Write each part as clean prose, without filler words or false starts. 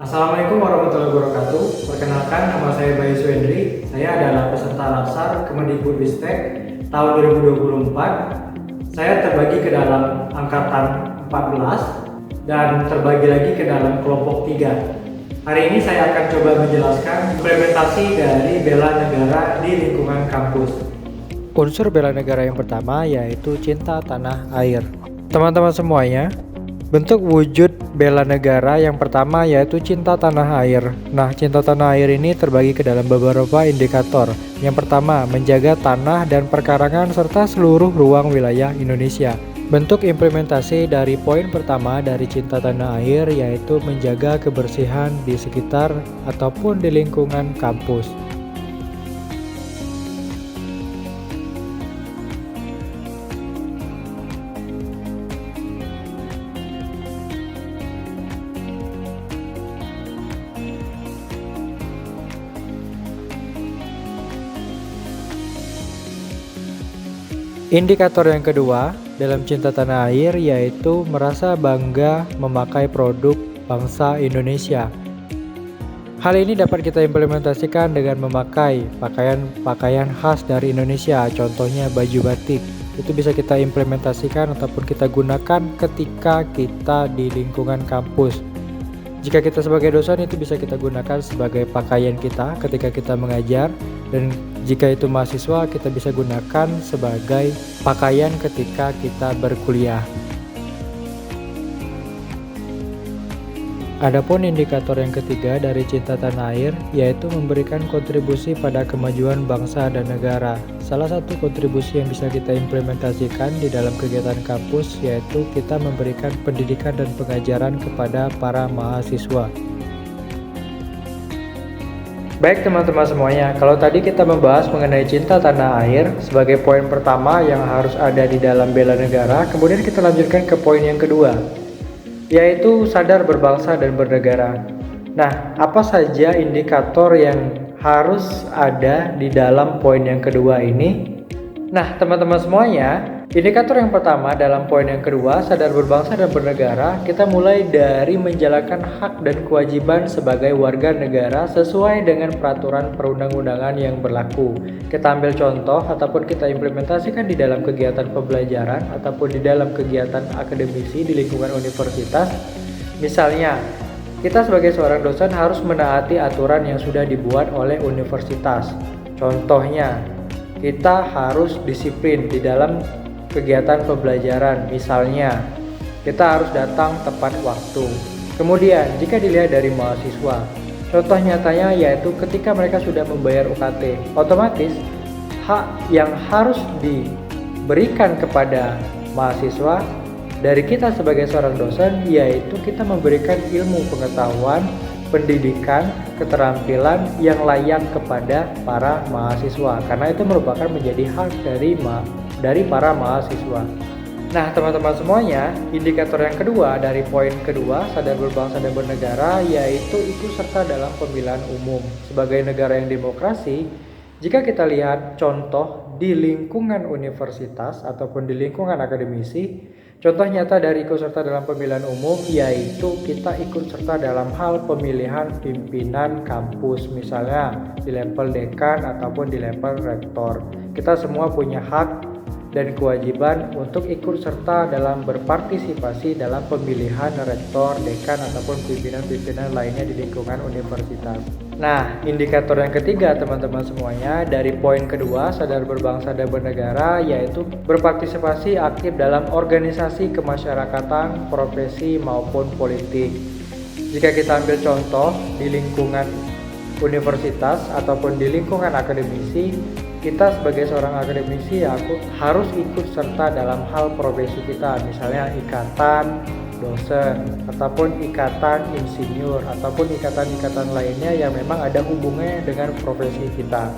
Assalamualaikum warahmatullahi wabarakatuh. Perkenalkan, nama saya Bayu Suendri. Saya adalah peserta Latsar Kemendikbudristek tahun 2024. Saya terbagi ke dalam angkatan 14 dan terbagi lagi ke dalam kelompok 3. Hari ini saya akan coba menjelaskan implementasi dari bela negara di lingkungan kampus. Unsur bela negara yang pertama yaitu cinta tanah air. Teman-teman semuanya, bentuk wujud bela negara yang pertama yaitu cinta tanah air. Nah, cinta tanah air ini terbagi ke dalam beberapa indikator. Yang pertama, menjaga tanah dan perkarangan serta seluruh ruang wilayah Indonesia. Bentuk implementasi dari poin pertama dari cinta tanah air yaitu menjaga kebersihan di sekitar ataupun di lingkungan kampus. Indikator yang kedua dalam cinta tanah air yaitu merasa bangga memakai produk bangsa Indonesia. Hal ini dapat kita implementasikan dengan memakai pakaian khas dari Indonesia, contohnya baju batik. Itu bisa kita implementasikan ataupun kita gunakan ketika kita di lingkungan kampus. Jika kita sebagai dosen itu bisa kita gunakan sebagai pakaian kita ketika kita mengajar, dan jika itu mahasiswa kita bisa gunakan sebagai pakaian ketika kita berkuliah. Adapun indikator yang ketiga dari cinta tanah air yaitu memberikan kontribusi pada kemajuan bangsa dan negara. Salah satu kontribusi yang bisa kita implementasikan di dalam kegiatan kampus yaitu kita memberikan pendidikan dan pengajaran kepada para mahasiswa. Baik teman-teman semuanya, kalau tadi kita membahas mengenai cinta tanah air sebagai poin pertama yang harus ada di dalam bela negara, kemudian kita lanjutkan ke poin yang kedua, yaitu sadar berbangsa dan bernegara. Nah, apa saja indikator yang harus ada di dalam poin yang kedua ini? Nah, teman-teman semuanya, indikator yang pertama dalam poin yang kedua, sadar berbangsa dan bernegara, kita mulai dari menjalankan hak dan kewajiban sebagai warga negara sesuai dengan peraturan perundang-undangan yang berlaku. Kita ambil contoh ataupun kita implementasikan di dalam kegiatan pembelajaran ataupun di dalam kegiatan akademisi di lingkungan universitas. Misalnya, kita sebagai seorang dosen harus menaati aturan yang sudah dibuat oleh universitas. Contohnya, kita harus disiplin di dalam kegiatan pembelajaran. Misalnya, kita harus datang tepat waktu. Kemudian, jika dilihat dari mahasiswa, contoh nyatanya yaitu ketika mereka sudah membayar UKT, otomatis hak yang harus diberikan kepada mahasiswa dari kita sebagai seorang dosen yaitu kita memberikan ilmu pengetahuan, pendidikan, keterampilan yang layak kepada para mahasiswa, karena itu merupakan menjadi hak dari para mahasiswa. Nah teman-teman semuanya, indikator yang kedua dari poin kedua, sadar berbangsa dan bernegara, yaitu ikut serta dalam pemilihan umum. Sebagai negara yang demokrasi, jika kita lihat contoh di lingkungan universitas ataupun di lingkungan akademisi, contoh nyata dari ikut serta dalam pemilihan umum yaitu kita ikut serta dalam hal pemilihan pimpinan kampus, misalnya di level dekan ataupun di level rektor. Kita semua punya hak dan kewajiban untuk ikut serta dalam berpartisipasi dalam pemilihan rektor, dekan ataupun pimpinan-pimpinan lainnya di lingkungan universitas. Nah, indikator yang ketiga teman-teman semuanya dari poin kedua, sadar berbangsa dan bernegara, yaitu berpartisipasi aktif dalam organisasi kemasyarakatan, profesi maupun politik. Jika kita ambil contoh di lingkungan universitas ataupun di lingkungan akademisi, kita sebagai seorang akademisi harus ikut serta dalam hal profesi kita, misalnya ikatan dosen ataupun ikatan insinyur ataupun ikatan-ikatan lainnya yang memang ada hubungannya dengan profesi kita.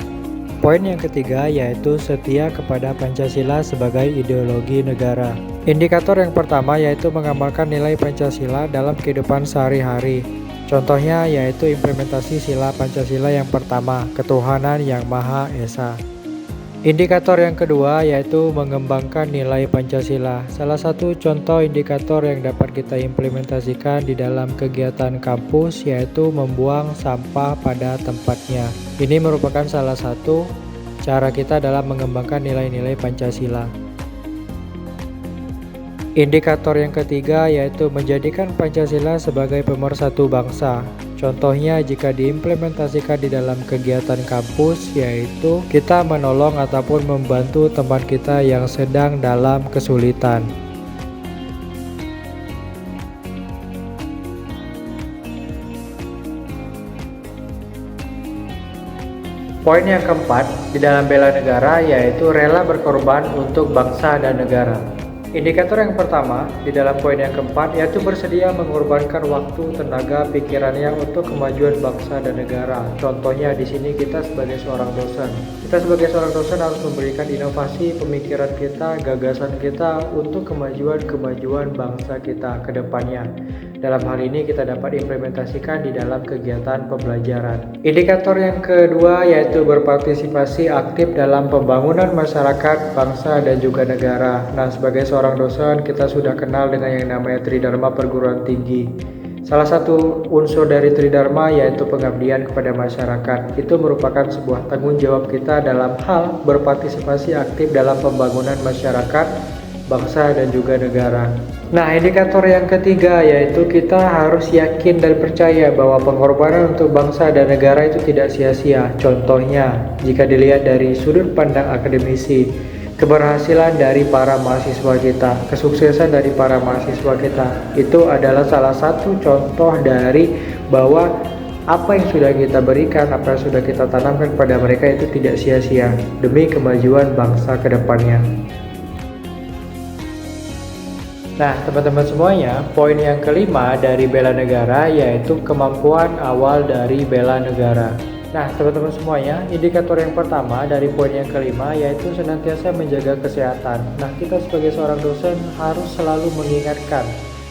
Poin yang ketiga yaitu setia kepada Pancasila sebagai ideologi negara. Indikator yang pertama yaitu mengamalkan nilai Pancasila dalam kehidupan sehari-hari. Contohnya yaitu implementasi sila Pancasila yang pertama, ketuhanan yang Maha Esa. Indikator yang kedua yaitu mengembangkan nilai Pancasila. Salah satu contoh indikator yang dapat kita implementasikan di dalam kegiatan kampus yaitu membuang sampah pada tempatnya. Ini merupakan salah satu cara kita dalam mengembangkan nilai-nilai Pancasila. Indikator yang ketiga yaitu menjadikan Pancasila sebagai pemersatu bangsa. Contohnya jika diimplementasikan di dalam kegiatan kampus yaitu kita menolong ataupun membantu teman kita yang sedang dalam kesulitan. Poin yang keempat di dalam bela negara yaitu rela berkorban untuk bangsa dan negara. Indikator yang pertama di dalam poin yang keempat yaitu bersedia mengorbankan waktu, tenaga, pikirannya untuk kemajuan bangsa dan negara. Contohnya di sini kita sebagai seorang dosen. Kita sebagai seorang dosen harus memberikan inovasi pemikiran kita, gagasan kita untuk kemajuan bangsa kita ke depannya. Dalam hal ini kita dapat implementasikan di dalam kegiatan pembelajaran. Indikator yang kedua yaitu berpartisipasi aktif dalam pembangunan masyarakat, bangsa, dan juga negara. Nah, sebagai seorang dosen kita sudah kenal dengan yang namanya Tridharma Perguruan Tinggi. Salah satu unsur dari Tridharma yaitu pengabdian kepada masyarakat. Itu merupakan sebuah tanggung jawab kita dalam hal berpartisipasi aktif dalam pembangunan masyarakat, bangsa, dan juga negara. Nah, indikator yang ketiga yaitu kita harus yakin dan percaya bahwa pengorbanan untuk bangsa dan negara itu tidak sia-sia. Contohnya, jika dilihat dari sudut pandang akademisi, keberhasilan dari para mahasiswa kita, kesuksesan dari para mahasiswa kita, itu adalah salah satu contoh dari bahwa apa yang sudah kita berikan, apa yang sudah kita tanamkan pada mereka itu tidak sia-sia demi kemajuan bangsa ke depannya. Nah, teman-teman semuanya, poin yang kelima dari bela negara yaitu kemampuan awal dari bela negara. Nah, teman-teman semuanya, indikator yang pertama dari poin yang kelima yaitu senantiasa menjaga kesehatan. Nah, kita sebagai seorang dosen harus selalu mengingatkan,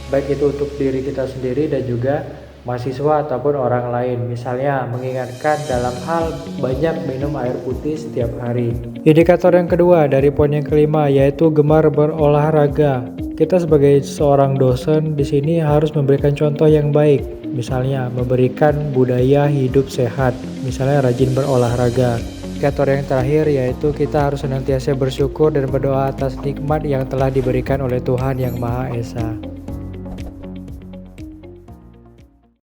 baik itu untuk diri kita sendiri dan juga mahasiswa ataupun orang lain. Misalnya, mengingatkan dalam hal banyak minum air putih setiap hari. Indikator yang kedua dari poin yang kelima yaitu gemar berolahraga. Kita sebagai seorang dosen di sini harus memberikan contoh yang baik. Misalnya memberikan budaya hidup sehat, misalnya rajin berolahraga. Indikator yang terakhir yaitu kita harus senantiasa bersyukur dan berdoa atas nikmat yang telah diberikan oleh Tuhan Yang Maha Esa.